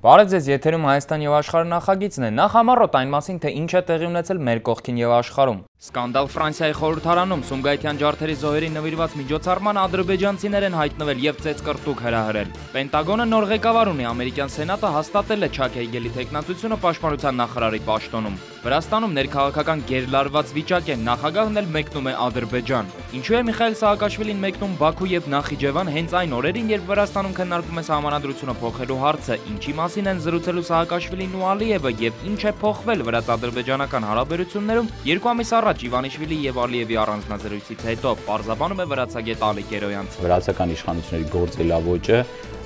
Բարև ձեզ, եթերում Հայաստան եւ աշխարհ նախագիծն է։ Նախ համառոտ այն մասին, թե ինչ է տեղի ունեցել մեր կողքին եւ աշխարհում։ Սկանդալ Ֆրանսիայի խորհրդարանում Սումգայիթյան ջարդերի զոհերի նվիրված միջոցառման ադրբեջանցիներ են հայտնվել եւ ծեծկռտուք հրահրել։ Պենտագոնը նոր ղեկավար ունի, ամերիկյան սենատը հաստատել է Չակ Հեյգելի թեկնածությունը պաշտպանության նախարարի պաշտոնում։ Վրաստանում ներքաղաքական գերլարված վիճակ է, նախագահն էլ մեկնում է Ադրբեջան։ Ինչու է Միխայիլ Սահակաշվիլին մեկնում Բաքու եւ Նախիջևան հենց այն օրերին, երբ Վրաստանում քննարկվում է սահմանադրությունը փոխելու հարցը, ինչի մասին են զրուցելու Սահակաշվիլին ու Ալիևը եւ ինչ է փոխվել վրաց-ադրբեջանական հարաբերություններում 2 ամիս առաջ Իվանիշվիլի եւ Ալիևի առանձնազրույցից հետո, պարզաբանում է վրացագետ Ալիկ Երոյանց։ Վրացական իշխանությունների գործելավոճը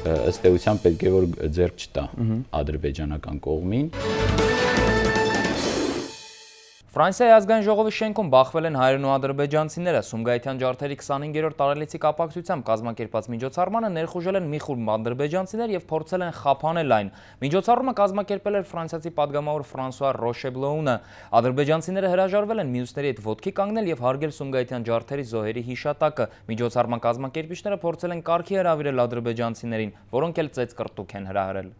ըստ էության պետք է որ ձեռք չտա ադրբեջանական կողմին։ Ֆրանսիայի ազգային ժողովի շենքում բախվել են հայերն ու ադրբեջանցիները։ Սումգայիթյան ջարդերի 25-րդ տարելիցի կապակցությամբ կազմակերպած միջոցառմանը ներխուժել են մի խումբ ադրբեջանցիներ եւ փորձել են խափանել այն։ Միջոցառումը կազմակերպել էր ֆրանսիացի падգամավոր Ֆրանսուଆ Ռոշեբլոունը։ Ադրբեջանցիները հրաժարվել են մյուսների հետ ոտքի կանգնել եւ հարգել Սումգայիթյան ջարդերի զոհերի հիշատակը։ Միջոցառման կազմակերպիչները փորձել են կարգի հրավիրել ադրբեջանցիներին, որոնք էլ ծեծկռտուք են հրահրել։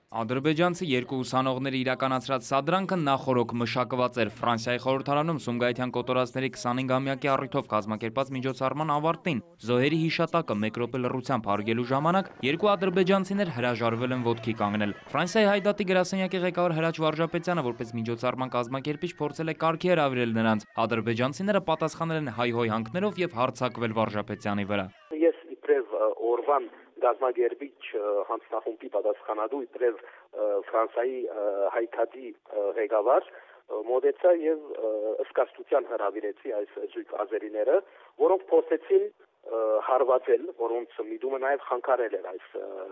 Ադրբեջանցի երկու ուսանողների իրականացրած սադրանքը նախօրոք մշակված էր Ֆրանսիայի խորհրդարանում Սումգայիթյան կոտորածների 25-ամյակի առիթով կազմակերպած միջոցառման ավարտին։ Զոհերի հիշատակը մեկ րոպե լռությամբ հարգելու ժամանակ երկու ադրբեջանցիներ հրաժարվել են ոտքի կանգնել։ Ֆրանսիայի Հայդատի գրասենյակի ղեկավար Հրաչ Վարժապետյանը որպես միջոցառման կազմակերպիչ փորձել է կարգի հրավիրել նրանց։ Ադրբեջանցիները պատասխանել են հայ-հոյ հանքներով եւ հարձակվել Վարժապետյանի վրա։ Ես իբրև օրվան գազագերբիչ հանձնախումբի պատասխանատու իբրև Ֆրանսիայի Հայդատի ղեկավար մոտեցա եւ ըսկաստության հրավիրեցի այս զույգ ազերիները, որոնք փորձեցին հարվածել, որոնց միտումը նաև խանգարել էր այս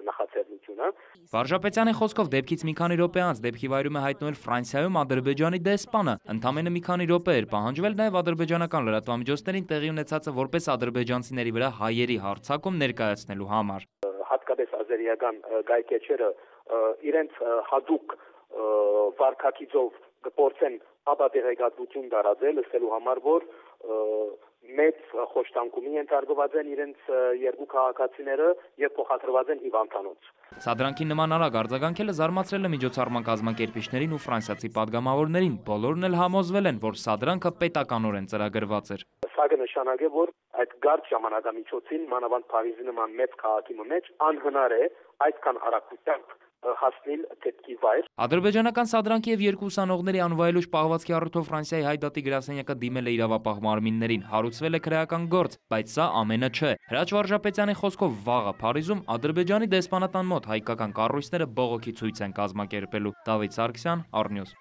նախաձեռնությունը։ Վարժապետյանի խոսքով դեպքից մի քանի րոպե անց դեպքի վայրում է հայտնվել Ֆրանսիայում Ադրբեջանի դեսպանը։ Ընդամենը մի քանի րոպե էր պահանջվել նաև ադրբեջանական լրատվամիջոցներին տեղի ունեցածը որպես ադրբեջանցիների վրա հայերի հարձակում ներկայացնելու համար։ Հատկապես ազերիական գայքեչերը իրենց հատուկ վարքագիծով գործեն ապատեղեկատվություն տարածել, ասելու համար, որ մեծ խոշտանկումի ենթարկված են իրենց երկու քաղաքացիները եւ փոխադրված են հիվանդանոց։ Սադրանքի նման արագ արձագանքելը զարմացրել է միջոցառման կազմակերպիչներին ու ֆրանսիացի падգամավորներին։ Բոլորն էլ համոզվել են, որ սադրանքը պետականորեն ծրագրված էր։ Սա կնշանակի, որ այդ գարտ ժամանակամիջոցին, մանավանդ Փարիզի նման մեծ քաղաքի մեջ անհնար է այդքան արագությամբ հասնել դեպքի վայր։ Ադրբեջանական սադրանքի եւ երկու ուսանողների անվայելուչ պահվածքի առիթով Ֆրանսիայի Հայդատի գրասենյակը դիմել է իրավապահ մարմիններին, հարուցվել է քրեական գործ, բայց սա ամենը չէ։ Հրաչ Վարժապետյանի խոսքով վաղը Փարիզում Ադրբեջանի դեսպանատան մոտ հայկական կառույցները բողոքի ցույց են կազմակերպելու։ Դավիթ Սարգսյան, Arnews։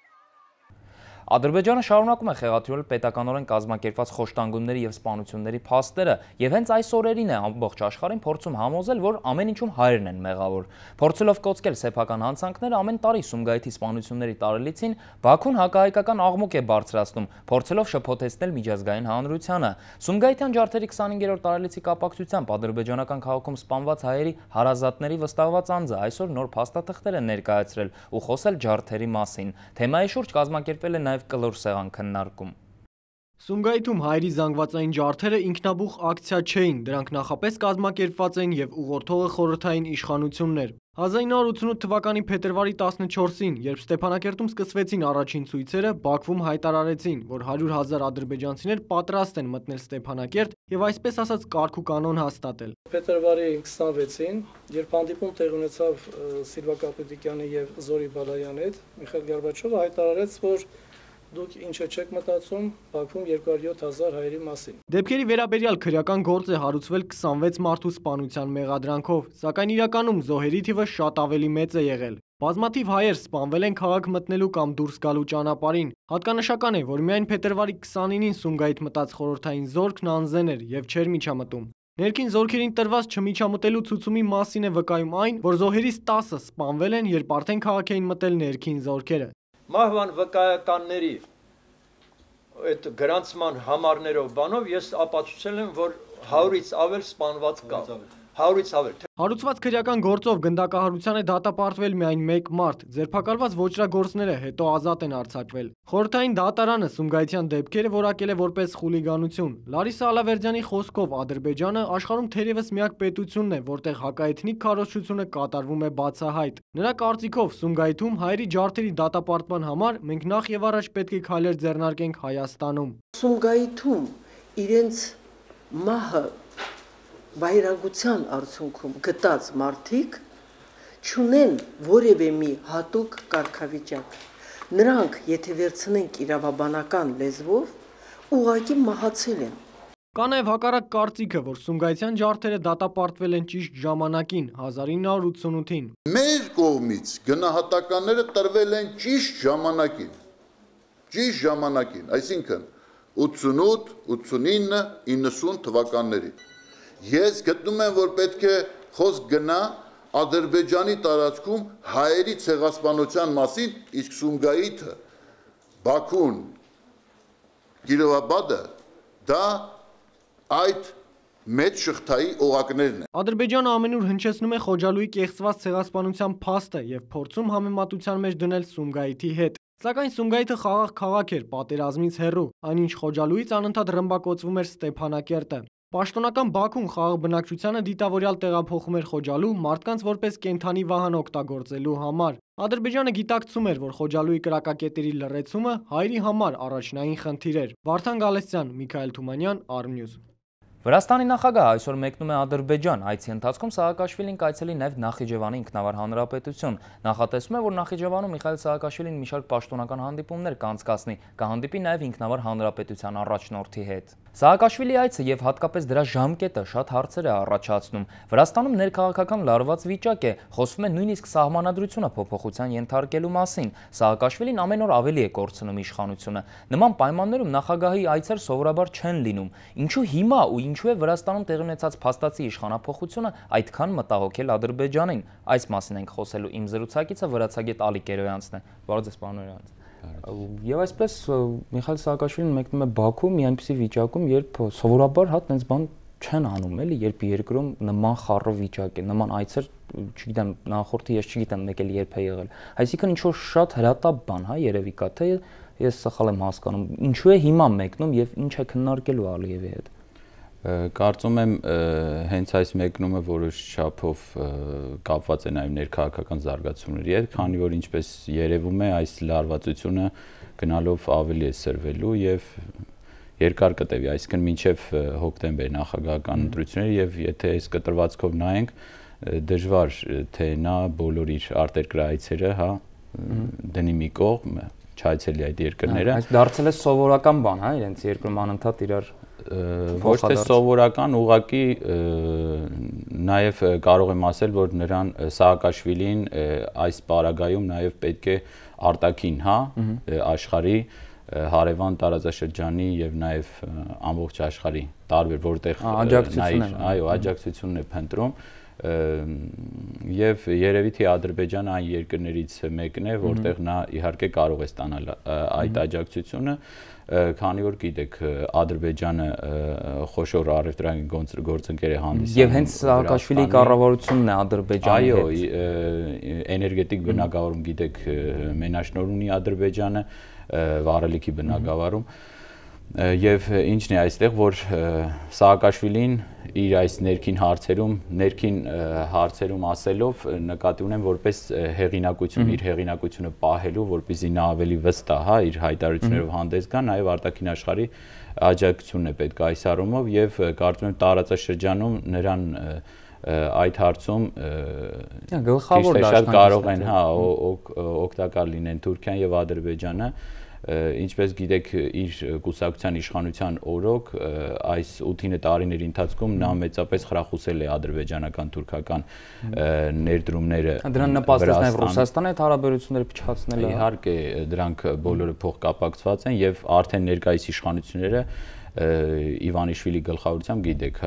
Ադրբեջանը շարունակում է խեղաթյուրել պետականորեն կազմակերպված խոշտանգումների եւ սպանությունների փաստերը, եւ հենց այս օրերին է ամբողջ աշխարհին փորձում համոզել, որ ամեն ինչում հայերն են մեղավոր։ Փորձելով կոծկել սեփական հանցանքները, ամեն տարի Սումգայիթի սպանությունների տարելիցին Բաքուն հակահայկական աղմուկ է բարձրացնում, փորձելով շփոթեցնել միջազգային հանրությանը։ Սումգայիթյան ջարդերի 25-րդ տարելիցի կապակցությամբ ադրբեջանական քաղաքում սպանված հայերի հարազատների վստահված անձը այսօր նոր փաստաթղթեր են ներկայացրել ու խոսել ջարդերի մասին։ Թեմայի շուրջ կազմակերպվել է կլոր սեղան քննարկում։ Սումգայիթում հայերի զանգվածային ջարդերը ինքնաբուխ ակցիա չէին, դրանք նախապես կազմակերպված էին եւ ուղղորդողը խորհրդային իշխանություններ։ 1988 թվականի փետրվարի 14-ին, երբ Ստեփանակերտում սկսվեցին առաջին ցույցերը, Բաքվում հայտարարեցին, որ 100,000 ադրբեջանցիներ պատրաստ են մտնել Ստեփանակերտ եւ այսպես ասած կարգ ու կանոն հաստատել։ Փետրվարի 26-ին, երբ հանդիպում տեղ ունեցավ Սիլվա Կապետիկյանի եւ Զորի Բալայանի հետ, Միխայիլ Գորբաչովը հայտարարեց, որ դուք ինչ չեք մտածում Բաքվում 207,000 հայերի մասին։ Դեպքերի վերաբերյալ քրեական գործ է հարուցվել 26 մարդու սպանության մեղադրանքով, սակայն իրականում զոհերի թիվը շատ ավելի մեծ է եղել։ Բազմաթիվ հայեր սպանվել են քաղաք մտնելու կամ դուրս գալու ճանապարհին։ Հատկանշական է, որ միայն փետրվարի 29-ին Սումգայիթ մտած խորհրդային զորքն անզեն էր եւ չէր միջամտում։ Ներքին զորքերին տրված չմիջամտելու ցուցումի մասին է վկայում այն, որ զոհերից 10-ը սպանվել են, երբ արդեն քաղաք էին մտել ներքին զորքերը։ Մահվան վկայականների այդ գրանցման համարներով բանով ես ապացուցել եմ, որ 100-ից ավել սպանված կա։ 100-ից ավել։ Հարուցված քրեական գործով գնդակահարության է դատապարտվել միայն 1 մարդ, ձերբակալված ոճրագործները հետո ազատ են արձակվել։ Խորհրդային դատարանը Սումգայիթյան դեպքերը որակել է որպես խուլիգանություն։ Լարիսա Ալավերդյանի խոսքով Ադրբեջանը աշխարհում թերևս միակ պետությունն է, որտեղ հակաէթնիկ քարոզչությունը կատարվում է բացահայտ։ Նրա կարծիքով Սումգայիթում հայերի ջարդերի դատապարտման համար մենք նախ եւ առաջ պետք է քայլեր ձեռնարկենք Հայաստանում։ Սումգայիթում իրենց մահը վայրագության արդյունքում գտած մարդիկ չունեն որևէ մի հատուկ կարգավիճակ։ Նրանք, եթե վերցնենք իրավաբանական լեզվով, ուղղակի մահացել են։ Կա նաև հակառակ կարծիքը, որ Սումգայիթյան ջարդերը դատապարտվել են ճիշտ ժամանակին, 1988-ին։ Մեր կողմից գնահատականները տրվել են ճիշտ ժամանակին, այսինքն 88, 89, 90 թվականներին։ Ես գտնում եմ, որ պետք է խոսք գնա Ադրբեջանի տարածքում հայերի ցեղասպանության մասին, իսկ Սումգայիթը, Բաքուն, Կիրովաբադը դա այդ մեծ շղթայի օղակներն են։ Ադրբեջանը ամենուր հնչեցնում է Խոջալույի կեղծված ցեղասպանության փաստը եւ փորձում համեմատության մեջ դնել Սումգայիթի հետ։ Սակայն Սումգայիթը խաղաղ քաղաք էր պատերազմից հեռու, այնինչ Խոջալույից անընդհատ ռմբակոծվում էր Ստեփանակերտը։ Պաշտոնական Բաքուն խաղաղ բնակչությանը դիտավորյալ տեղափոխում էր Խոջալու մարդկանց որպես կենդանի վահան օգտագործելու համար։ Ադրբեջանը գիտակցում էր, որ Խոջալույի կրակակետերի լռեցումը հայերի համար առաջնային խնդիր էր։ Վարդան Գալստյան, Միքայել Թումանյան, Arnews։ Վրաստանի նախագահը այսօր մեկնում է Ադրբեջան, այցի ընթացքում Սաակաշվիլին կայցելի նաև Նախիջևանի ինքնավար հանրապետություն։ Նախատեսվում է, որ Նախիջևանում Միխայիլ Սաակաշվիլին մի շարք պաշտոնական հանդիպումներ կանցկացնի, կհանդիպի նաև ինքնավար հանրապետության առաջնորդի հետ։ Սաակաշվիլի այցը եւ հատկապես դրա ժամկետը շատ հարցեր է առաջացնում։ Վրաստանում ներքաղաքական լարված վիճակ է, խոսվում է նույնիսկ սահմանադրությունը փոփոխության ենթարկելու մասին։ Սաակաշվիլին ամեն օր ավելի է կորցնում իշխանությունը։ Նման պայմաններում նախագահի այցեր սովորաբար չեն լինում։ Ինչու հիմա ու ինչու է Վրաստանում տեղի ունեցած փաստացի իշխանափոխությունը այդքան մտահոգել Ադրբեջանին։ Այս մասին ենք խոսելու իմ զրուցակիցը վրացագետ Ալիկ Երոյանցն է։ Բարև ձեզ, պարոն Երոյանց։ Եվ այսպես Միխայիլ Սաակաշվիլին մեկնում է Բաքու մի այնպիսի վիճակում, երբ սովորաբար տենց բան չեն անում, էլի, երբ երկրում նման խառը վիճակ է, նման այցեր, չգիտեմ, նախորդը ես չգիտեմ մեկ էլ երբ է եղել։ Այսինքն ինչ որ շատ հրատապ բան, հա, երևի կա, թե ես սխալ եմ հասկանում, ինչու է հիմա մեկնում եւ ինչ է քննարկելու Ալիևի հետ։ Կարծում եմ հենց այս մեկնումը որոշ չափով կապված է նաև ներքաղաքական զարգացումների հետ, քանի որ ինչպես երևում է, այս լարվածությունը գնալով ավելի է սրվելու եւ երկար կտևի, այսինքն մինչեւ հոկտեմբեր նախագահական ընտրությունները եւ եթե այս կտրվածքով նայենք, դժվար թե նա բոլոր իր արտերկրայցերը, հա, դնի մի կողմ, չայցելի այդ երկրները։ Այս դարձել է սովորական բան, հա, իրենց երկրում անընդհատ իրար ոչ թե սովորական, ուղղակի նաև կարող եմ ասել, որ նրան Սաակաշվիլին այս պարագայում նաև պետք է արտաքին, հա, աշխարհի հարևան տարածաշրջանի եւ նաև ամբողջ աշխարհի տարբեր որտեղ աջակցությունն է փնտրում եւ երևի թե Ադրբեջանը այն երկրներից մեկն է, որտեղ նա իհարկե կարող է ստանալ այդ աջակցությունը, քանի որ գիտեք Ադրբեջանը խոշոր առևտրային գործընկեր է հանդիսանում եւ հենց Սաակաշվիլի կառավարությունն է Ադրբեջանի հետ։ Այո, էներգետիկ բնագավառում գիտեք մենաշնորհ ունի Ադրբեջանը, վառելիքի բնագավառում եւ ինչն է այստեղ, որ Սաակաշվիլին իր այս ներքին հարցերում ասելով նկատի ունեմ որպես հեղինակություն, իր հեղինակությունը պահելու, որպեսզի նա ավելի վստահ, հա, իր հայտարարություններով հանդես գա, նաև արտաքին աշխարհի աջակցությունն է պետք այս առումով եւ կարծում եմ տարածաշրջանում նրան այդ հարցում գլխավոր շատ կարող են, հա, օգտակար լինեն Թուրքիան եւ Ադրբեջանը, ինչպես գիտեք իր կուսակցության իշխանության օրոք այս 8 տարիների ընթացքում նա մեծապես խրախուսել է ադրբեջանական թուրքական ներդրումները։ Դրան նպաստեց նաև Ռուսաստանի հետ հարաբերությունները փչացնելը։ Իհարկե դրանք բոլորը փոխկապակցված են եւ արդեն ներկայիս իշխանությունները Իվանիշվիլի գլխավորությամբ գիտեք,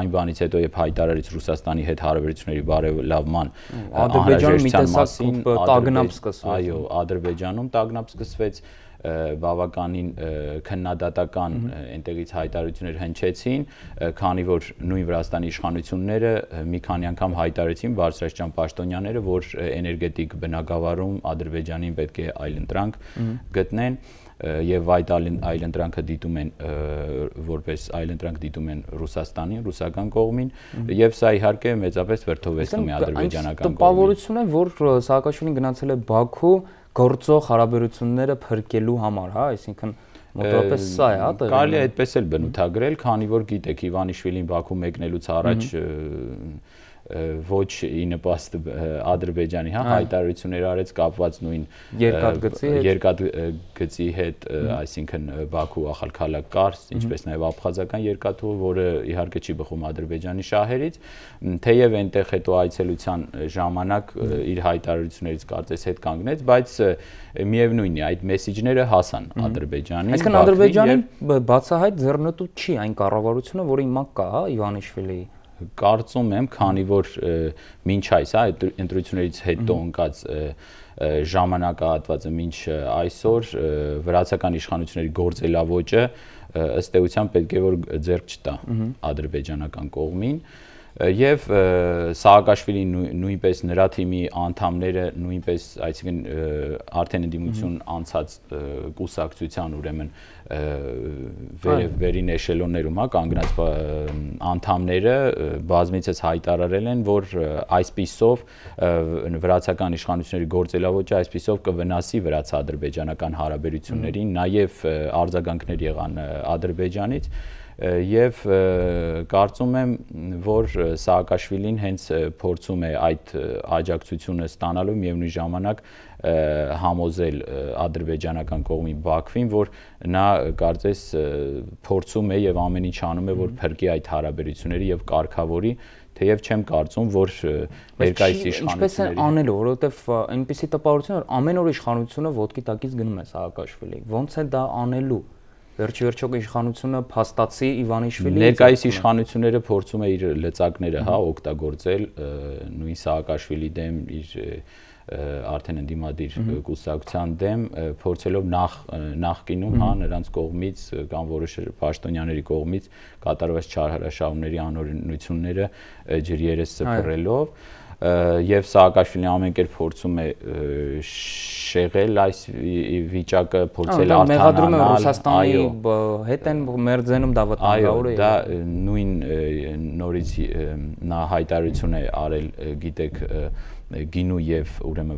այն բանից հետո երբ հայտարարեց Ռուսաստանի հետ հարաբերությունների բարելավման անհրաժեշտության մասին, տագնապ սկսվեց։ Այո, Ադրբեջանում տագնապ սկսվեց, բավականին քննադատական այնտեղից հայտարարություններ հնչեցին, քանի որ նույն Վրաստանի իշխանությունները մի քանի անգամ հայտարարեցին բարձրաստիճան պաշտոնյաները, որ էներգետիկ բնագավառում Ադրբեջանին պետք է այլընտրանք գտնեն եւ այդ այլընտրանքը դիտում են որպես այլընտրանք դիտում են Ռուսաստանին, ռուսական կողմին եւ սա իհարկե մեծապես վրդովեցնում է ադրբեջանական կողմին։ Տպավորություն է, որ Սաակաշվիլին գնացել է Բաքու գործող հարաբերությունները փրկելու համար, հա, այսինքն մոտավորապես սա է, հա, տեղի։ Կարելի է այդպես էլ բնութագրել, քանի որ գիտեք Իվանիշվիլին Բաքու մեկնելուց առաջ ոչ ի նպաստ Ադրբեջանի, հա, հայտարարություններ արեց կապված նույն երկաթգծի հետ, այսինքն Բաքու Ախալքալակ կարս, ինչպես նաև աբխազական երկաթուղի, որը իհարկե չի բխում Ադրբեջանի շահերից, թեև այնտեղ հետո այցելության ժամանակ իր հայտարարություններից կարծես հետ կանգնեց, բայց միևնույնն է, այդ մեսիջները հասան Ադրբեջանին։ Այսինքն Ադրբեջանին բացահայտ ձեռնտու չի այն կառավարությունը, որը հիմա կա, հա, Իվանիշվիլիի։ Կարծում եմ, քանի որ մինչ այս, հա, ընտրություններից հետո ընկած ժամանակահատվածը մինչ այսօր վրացական իշխանությունների գործելավոճը ըստ էության պետք է որ ձեռք չտա ադրբեջանական կողմին եւ Սաակաշվիլին նույնպես նրա թիմի անդամները նույնպես այսինքն արդեն ընդդիմություն անցած կուսակցության ուրեմն վերին էշելոններում հա կանգնած անդամները բազմիցս հայտարարել են, որ այսպիսով վրացական իշխանությունների գործելավոճը այսպիսով կվնասի վրաց-ադրբեջանական հարաբերություններին, նաև արձագանքներ եղան Ադրբեջանից եւ կարծում եմ, որ Սաակաշվիլին հենց փորձում է այդ աջակցությունը ստանալու միևնույն ժամանակ համոզել ադրբեջանական կողմի Բաքվին, որ նա կարծես փորձում է եւ ամեն ինչ անում է, որ փրկի այդ հարաբերությունները եւ կարգավորի, թեև չեմ կարծում, որ ներկայիս իշխանությունների ինչպես են անելու, որովհետեւ այնպիսի տպավորություն է, որ ամեն օր իշխանությունը ոտքի տակից գնում է Սաակաշվիլի։ Ոնց է դա անելու։ Վերջիվերջո իշխանությունը փաստացի Իվանիշվիլի ներկայիս իշխանությունները փորձում է իր լծակները հա օգտագործել նույն Սաակաշվիլի դեմ իր արդեն ընդդիմադիր կուսակցության դեմ փորձելով նախկինում հա նրանց կողմից կամ որոշ պաշտոնյաների կողմից կատարված չարաշահումների անօրենությունները ջրիերես սփռելով եւ Սաակաշվիլին ամեն կերպ փորձում է շեղել այս վիճակը, փորձել արտահանալ, Ռուսաստանի հետ են մերձենում դա վտանգավոր է։ Այո, դա նույն նորից նա հայտարարություն է արել, գիտեք, գինու եւ ուրեմն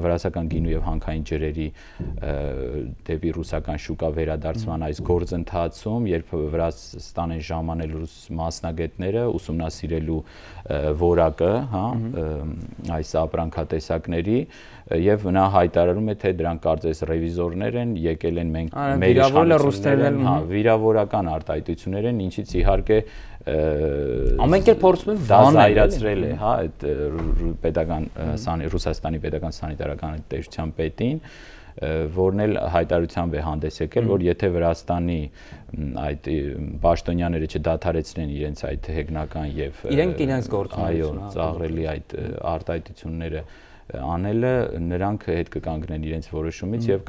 վրացական գինու եւ հանքային ջրերի դեպի ռուսական շուկա վերադարձման այս գործընթացում, երբ Վրաստան են ժամանել ռուս մասնագետները ուսումնասիրելու որակը, հա, այս ապրանքատեսակների եւ նա հայտարարում է, թե դրանք կարծես ռևիզորներ են, եկել են մենք մեր իշխանություններն, հա, վիրավորական արտահայտություններ են, ինչից իհարկե ամեն կերպ փորձում են վանայրացրել է, հա, այդ պետական Ռուսաստանի պետական սանիտարական տեսչության պետին, որն էլ հայտարարությամբ է հանդես եկել, որ եթե Վրաստանի այդ պաշտոնյաները չդադարեցնեն իրենց այդ հեգնական եւ իրենց գործունեությունը, այո, ծաղրելի այդ արտահայտությունները անելը նրանք հետ կկանգնեն իրենց որոշումից եւ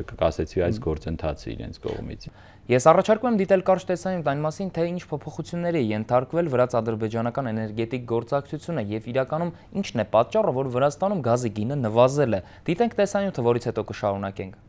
կկասեցվի այս գործընթացը իրենց կողմից։ Ես առաջարկում եմ դիտել կարճ տեսանյութ այն մասին, թե ինչ փոփոխությունների է ենթարկվել վրաց-ադրբեջանական էներգետիկ գործակցությունը եւ իրականում ինչն է պատճառը, որ Վրաստանում գազի գինը նվազել է։ Դիտենք տեսանյութը, որից հետո կշարունակենք։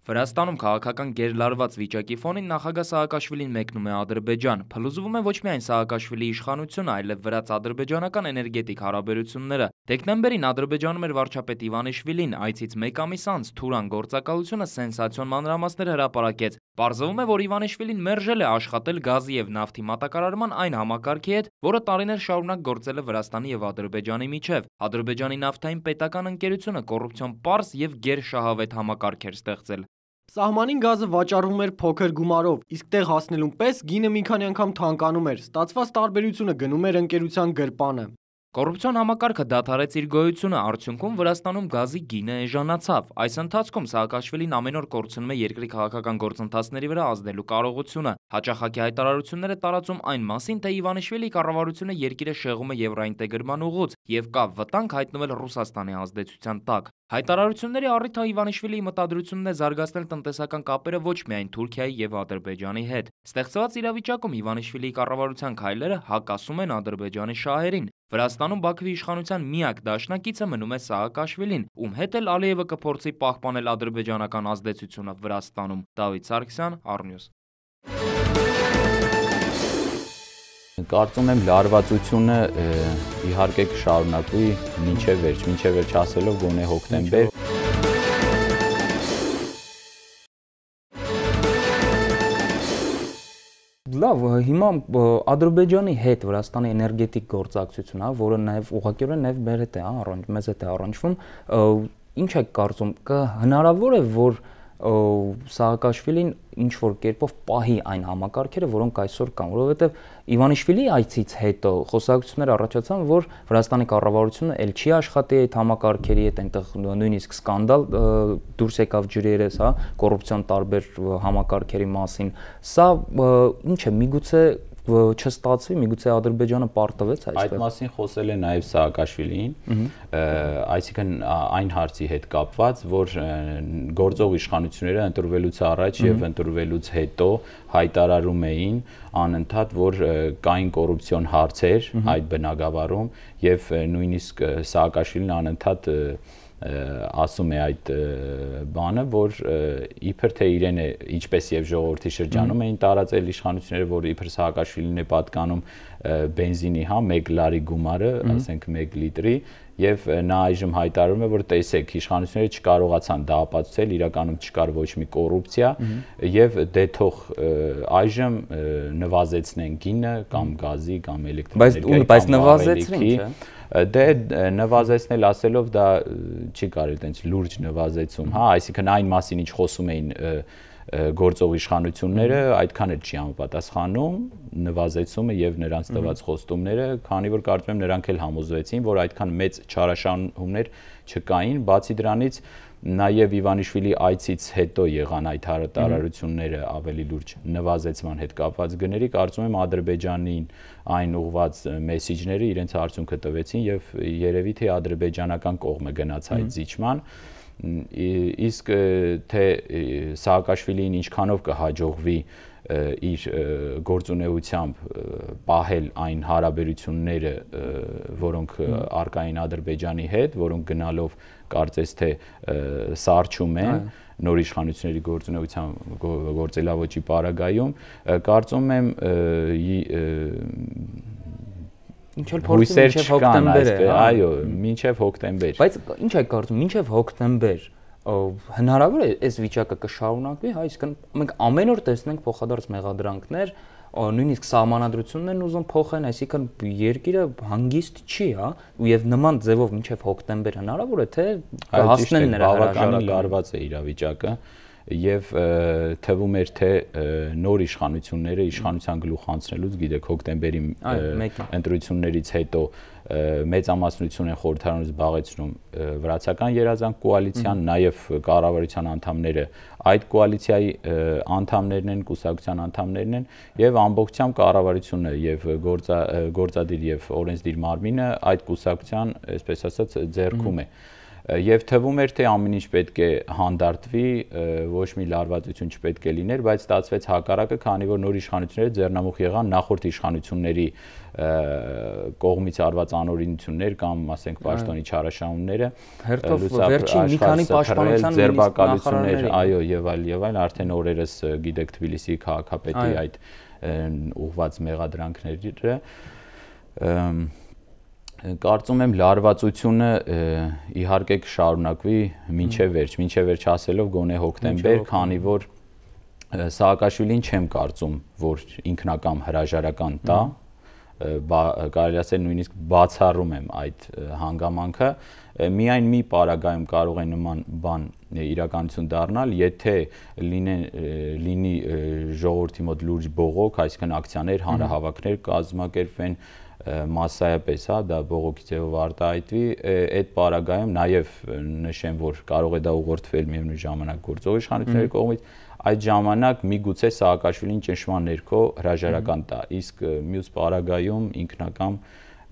Վրաստանում քաղաքական գերլարված վիճակի ֆոնին նախագահ Սաակաշվիլին մեկնում է Ադրբեջան։ Փլուզվում է ոչ միայն Սաակաշվիլի իշխանությունը, այլև վրաց-ադրբեջանական էներգետիկ հարաբերությունները։ Դեկտեմբերին Ադրբեջանում էր վարչապետ Իվանիշվիլին, այցից մեկ ամիս անց Թուրան գործակալությունը սենսացիոն մանրամասներ հրապարակեց։ Պարզվում է, որ Իվանիշվիլին մերժել է աշխատել գազի եւ նավթի մատակարարման այն համակարգի հետ, որը տարիներ շարունակ գործել է Վրաստանի եւ Ադրբեջանի միջև։ Ադրբեջանի նավթային պետական ընկերությունը կոռուպցիոն պարզ եւ գերշահավետ համակարգ էր ստեղծել։ Սահմանին գազը վաճառվում էր փոքր գումարով, իսկ տեղ հասնելուն պես գինը մի քանի անգամ թանկանում էր, ստացված տարբերությունը գնում էր ընկերության գրպանը։ Կոռուպցիոն համակարգը դադարեց իր գոյությունը, արդյունքում Վրաստանում գազի գինը էժանացավ։ Այս ընթացքում Սաակաշվիլին ամեն օր կորցնում է երկրի քաղաքական գործընթացների վրա ազդելու կարողությունը։ Հաճախակի հայտարարություններ է տարածում այն մասին, թե Իվանիշվիլիի կառավարությունը երկիրը շեղում է եվրոինտեգրման ուղուց եւ կա վտանգ հայտնվել Ռուսաստանի ազդեցության տակ։ Հայտարարությունների առիթը Իվանիշվիլիի մտադրությունն է զարգացնել տնտեսական կապերը ոչ միայն Թուրքիայի եւ Ադրբեջանի հետ։ Ստեղծված իրավիճակում Իվանիշվիլիի կառավարության քայլերը հակասում են Ադրբեջանի շահերին։ Վրաստանում Բաքվի իշխանության միակ դաշնակիցը մնում է Սաակաշվիլին, ում հետ էլ Ալիևը կփորձի պահպանել ադրբեջանական ազդեցությունը Վրաստանում։ Դավիթ Սարգսյան, Առնյուզ։ Կարծում եմ լարվածությունը իհարկե կշարունակվի մինչև վերջ ասելով գոնե հոկտեմբեր։ Լավ, հիմա Ադրբեջանի հետ Վրաստանի էներգետիկ գործակցությունը, որը նաև ուղղակիորեն նաև մեր հետ է, մեզ հետ է առնչվում, ինչ եք կարծում, հնարավոր է, որ Սաակաշվիլին ինչ-որ կերպով պահի այն համակարգերը, որոնք այսօր կան, որովհետև Իվանիշվիլիի այցից հետո խոսակցություններ առաջացան, որ Վրաստանի կառավարությունը ել չի աշխատի այդ համակարգերի հետ, այնտեղ նույնիսկ սկանդալ դուրս եկավ ջրերես, հա, կոռուպցիոն տարբեր համակարգերի մասին։ Սա ինչ է, միգուցե չստացվի, միգուցե Ադրբեջանը պարտվեց այստեղ։ Այդ մասին խոսել է նաև Սաակաշվիլին, այսինքն այն հարցի հետ կապված, որ գործող իշխանությունները ընտրվելուց առաջ եւ ընտրվելուց հետո հայտարարում էին անընդհատ, որ կային կոռուպցիոն հարցեր այդ բնագավառում եւ նույնիսկ Սաակաշվիլին անընդհատ ասում է այդ բանը, որ իբր թե իրեն է, ինչպես եւ ժողովրդի շրջանում էին տարածել իշխանությունները, որ իբր Սաակաշվիլին է պատկանում բենզինի, հա, 1 լարի գումարը, ասենք 1 լիտրի, եւ նա այժմ հայտարարում է, որ տեսեք, իշխանությունները չկարողացան դա ապացուցել, իրականում չկար ոչ մի կոռուպցիա եւ դե թող այժմ նվազեցնեն գինը կամ գազի կամ էլեկտրոէներգիայի, բայց նվազեցրին, չէ՞։ Դե նվազեցնել ասելով դա չի կարելի տենց լուրջ նվազեցում, հա, այսինքն այն մասին ինչ խոսում էին գործող իշխանությունները, այդքան էլ չի համապատասխանում նվազեցումը եւ նրանց տված խոստումները, քանի որ կարծում եմ նրանք էլ համոզվեցին, որ այդքան մեծ չարաշահումներ չկային, բացի դրանից նաև Իվանիշվիլի այցից հետո եղան այդ հայտարարությունները ավելի լուրջ նվազեցման հետ կապված գների, կարծում եմ Ադրբեջանին այն ուղված մեսիջները իրենց արդյունքը տվեցին եւ երևի թե ադրբեջանական կողմը գնաց այդ զիջման, իսկ թե Սաակաշվիլին ինչքանով կհաջողվի իր գործունեությամբ պահել այն հարաբերությունները, որոնք արկային Ադրբեջանի հետ, որոնք գնալով կարծես թե սարճում են նոր իշխանությունների գործունեության գործելավոճի պարագայում, կարծում եմ հույսեր չկան, այո, մինչև հոկտեմբեր։ Բայց ինչ եք կարծում, մինչև հոկտեմբեր հնարավոր է այս վիճակը կշարունակվի, հա, այսինքն մենք ամեն օր տեսնենք փոխադարձ մեղադրանքներ, նույնիսկ սահմանադրություններն են ուզում փոխեն, այսինքն երկիրը հանգիստ չի, հա, եւ նման ձևով մինչև հոկտեմբեր հնարավոր է թե կհասնեն նրա բավականին լարված է իրավիճակը եւ թվում էր թե նոր իշխանությունները իշխանության գլուխ անցնելուց, գիտեք, հոկտեմբերի ընտրություններից հետո մեծամասնություն են խորհրդարանից զբաղեցնում վրացական երազանք կոալիցիան, նաեւ կառավարության անդամները այդ կոալիցիայի անդամներն են, կուսակցության անդամներն են եւ ամբողջությամբ կառավարությունը եւ գործադիր եւ օրենսդիր մարմինը այդ կուսակցության, այսպես ասած, ձեռքում է։ Եվ թվում էր թե ամեն ինչ պետք է հանդարտվի, ոչ մի լարվածություն չպետք է լիներ, բայց ստացվեց հակառակը, քանի որ նոր իշխանությունները ձեռնամուխ եղան նախորդ իշխանությունների կողմից արված անօրինություններ կամ ասենք պաշտոնի չարաշահումները, վերջին մի քանի պաշտպանության ձերբակալություններ, այո, եւ այլ, արդեն օրերս գիտեք Թբիլիսի քաղաքապետի այդ ուղված մեղադրանքները Կարծում եմ լարվածությունը իհարկե կշարունակվի մինչև վերջ ասելով գոնե հոկտեմբեր, քանի որ Սաակաշվիլին չեմ կարծում, որ ինքնակամ հրաժարական տա, կարելի ասել նույնիսկ բացառում եմ այդ հանգամանքը, միայն մի պարագայում կարող է նման բան իրականություն դառնալ, եթե լինի ժողովրդի մոտ լուրջ բողոք, այսինքն ակցիաներ, հանրահավաքներ կազմակերպվեն, massայապես, հա, դա բողոքի ձևով արտահայտվի, այդ պարագայում նաև նշեմ, որ կարող է դա ուղղորդվել միևնույն ժամանակ գործող իշխանությունների կողմից, այդ ժամանակ միգուցե Սաակաշվիլին ճնշման ներքո հրաժարական տա, իսկ մյուս պարագայում ինքնական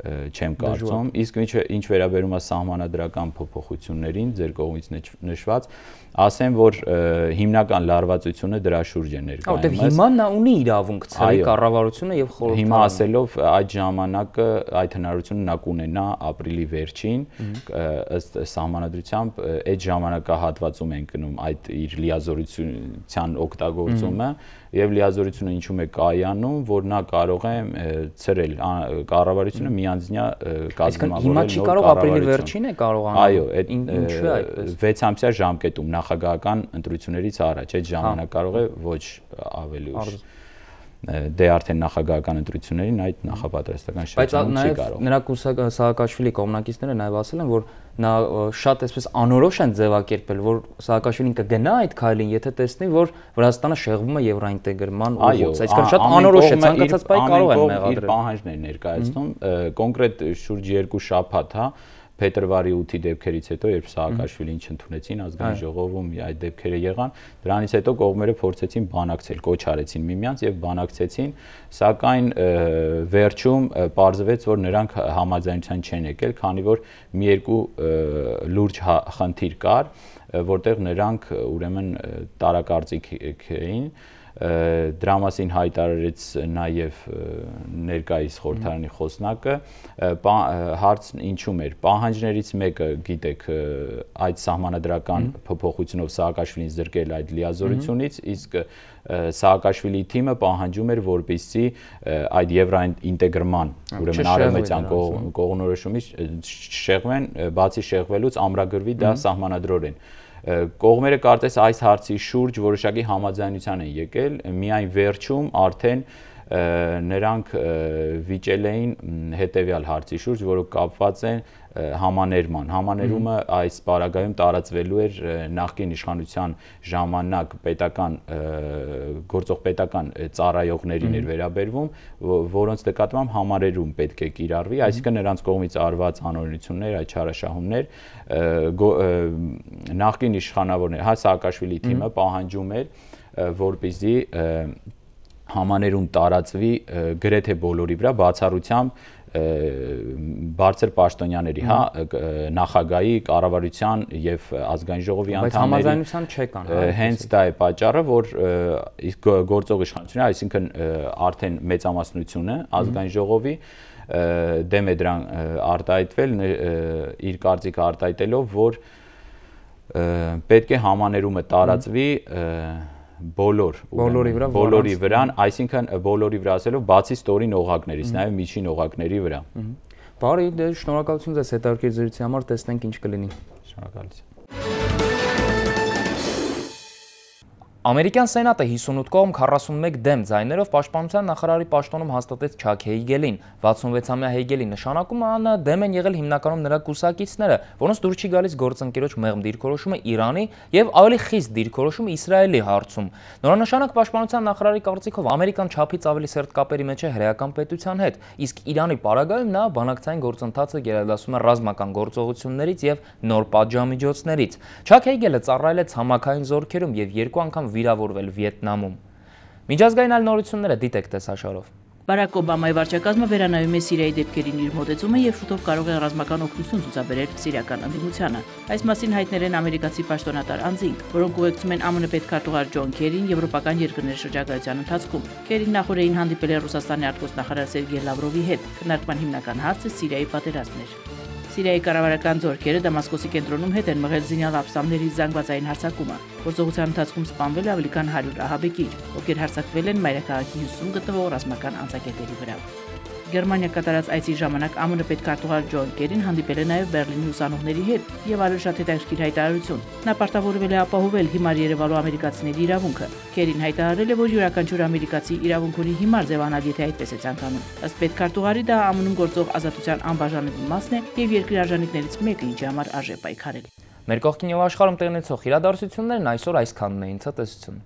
չեմ կարծում, իսկ ինչ վերաբերում է սահմանադրական փոփոխություններին ձեր կողմից նշված, ասեմ, որ հիմնական լարվածությունը դրա շուրջ է ներկայումս։ Հիմա նա ունի իրավունք ցերի կառավարությունը եւ խորհրդարանը։ Հիմա ասելով այդ ժամանակը այդ հնարավորությունը նա կունենա ապրիլի վերջին, ըստ սահմանադրությամբ այդ ժամանակահատվածում են գնում այդ իր լիազորության օգտագործումը եւ լիազորությունը ինչու է կայանում, որ նա կարող է ցրել կառավարությունը միանձնյա կազմավորել։ Հիմա չի կարող ապրիլի վերջին է կարողանալ։ Այո, ինչու է այդպես։ 6 ամսյա ժամկետում նախագահական ընտրություններից առաջ այդ ժամանակ կարող է ոչ ավելի ուշ։ Դե արդեն նախագահական ընտրություններին այդ նախապատրաստական շրջանում չի կարող։ Բայց նրա Սաակաշվիլի կողմնակիցները նաև ասել են, որ նա շատ այսպես անորոշ են ձևակերպել, որ Սաակաշվիլին կգնա այդ քայլին, եթե տեսնի, որ Վրաստանը շեղվում է եվրոինտեգրման ուղղությամբ։ Այսինքն շատ անորոշ է, ցանկացած պահի կարող են մեղադրել։ Իր պահանջներ ներկայացնում, կոնկրետ շուրջ 2 շաբաթ, հա, փետրվարի 8-ի դեպքերից հետո, երբ Սաակաշվիլին չընդունեցին ազգային ժողովում, այդ դեպքերը եղան, դրանից հետո կողմերը փորձեցին բանակցել, կոչ արեցին միմյանց եւ բանակցեցին, սակայն վերջում պարզվեց, որ նրանք համաձայնության չեն եկել, քանի որ մի երկու լուրջ խնդիր կար, որտեղ նրանք ուրեմն տարակարծիք էին, դրա մասին հայտարարեց նաև ներկայիս խորհրդարանի խոսնակը, հարցն ինչու էր, պահանջներից մեկը, գիտեք, այդ սահմանադրական փոփոխությունով Սաակաշվիլին զրկել այդ լիազորությունից, իսկ Սաակաշվիլի թիմը պահանջում էր, որպեսզի այդ եվրոինտեգրման, ուրեմն արևմտյան կողմնորոշումից շեղվեն, բացի շեղվելուց ամրագրվի դա սահմանադրորեն։ Կողմերը կարծես այս հարցի շուրջ որոշակի համաձայնության են եկել, միայն վերջում արդեն նրանք վիճել էին հետևյալ հարցի շուրջ, որը կապված են համաներման։ Համաներումը այս պարագայում տարածվելու էր նախկին իշխանության ժամանակ գործող պետական ծառայողներին էր վերաբերվում, որոնց նկատմամբ համարերում պետք է կիրառվի, այսինքն նրանց կողմից արված անօրենություններ, այդ չարաշահումներ, նախկին իշխանավորներ, հա Սաակաշվիլի թիմը պահանջում էր, որպեսզի համաներում տարածվի գրեթե բոլորի վրա, բացառությամբ բարձր պաշտոնյաների, հա, նախագահի, կառավարության եւ ազգային ժողովի անդամների։ Բայց համաձայնության չեկան։ Հենց դա է պատճառը, որ գործող իշխանությունը, այսինքն արդեն մեծամասնությունը ազգային ժողովի դեմ է դրան արտահայտվել, իր կարծիքը արտահայտելով, որ պետք է համաներումը տարածվի բոլորի վրա, այսինքն բոլորի վրա ասելով բացի ստորին օղակներից, նաև միջին օղակների վրա։ Բարի, դե շնորհակալություն ձեզ հետաքրքիր զրույցի համար, տեսնենք ինչ կլինի։ Շնորհակալություն։ Ամերիկյան Սենատը 58 կողմ 41 դեմ ձայներով պաշտպանության նախարարի պաշտոնում հաստատեց Չակ Հեյգելին։ 66-ամյա Հեյգելի նշանակումը դեմ են եղել հիմնականում նրա կուսակիցները, որոնց դուր չի գալիս գործընկերոջ մեղմ դիրքորոշումը Իրանի եւ ավելի խիստ դիրքորոշումը Իսրայելի հարցում։ Նորանշանակ պաշտպանության նախարարի կարծիքով Ամերիկան չափից ավելի սերտ կապերի մեջ է հրեական պետության հետ, իսկ Իրանի պարագայում նա բանակցային գործընթացը գերադասում է ռազմական գործողություններից եւ նոր պատժամիջոցներից։ Չակ Հեյգելը ծառայել է ցամաքային զորքերում եւ 2 անգամ վիրավորվել Վիետնամում։ Միջազգային այլ նորությունները դիտեք տեսաշարով։ Բարակ Օբամայի վարչակազմը վերանայում է Սիրիայի դեպքերին իր մոտեցումը եւ շուտով կարող է ռազմական օգնություն ցուցաբերել սիրիական ընդդիմությանը։ Այս մասին հայտնել են ամերիկացի պաշտոնատար անձինք, որոնք ուղեկցում են ԱՄՆ պետքարտուղար Ջոն Քերին եվրոպական երկրների շրջագայության ընթացքում։ Քերին նախորդին հանդիպել է Ռուսաստանի արտգործնախարար Սերգեյ Լավրովի հետ։ Քննարկման հիմնական հարցը Սիրիայի պատերազմն էր։ Սիրիայի կառավարական զորքերը Դամասկոսի կենտրոնում հետ են մղել զինյալ ապստամբների զանգվածային հարձակումը։ Գործողության ընթացքում սպանվել է ավելի քան 100 ահաբեկիչ, ովքեր հարձակվել են մայրաքաղաքի հյուսիսում գտնվող ռազմական անցակետերի վրա։ Գերմանիա կատարած այցի ժամանակ ԱՄՆ պետքարտուղար Ջոն Քերին հանդիպել է նաև Բերլինի ուսանողների հետ եւ արել շատ հետաքրքիր հայտարարություն։ Նա պարտավորվել է ապահովել հիմար Երևանու ամերիկացիների իրավունքը։ Քերին հայտարարել է, որ յուրաքանչյուր ամերիկացի իրավունք ունի հիմար ձևանալ, եթե այդպես է ցանկանում։ Ըստ պետքարտուղարի դա ԱՄՆ-ում գործող ազատության անբաժանելի մասն է եւ երկրի արժանինքներից մեկը, ինչի համար արժե պայքարել։ Մեր կողքին եւ աշխարհում տեղի ունեցող իրադարձություններն այսօր այսքանն էին, ցտեսություն։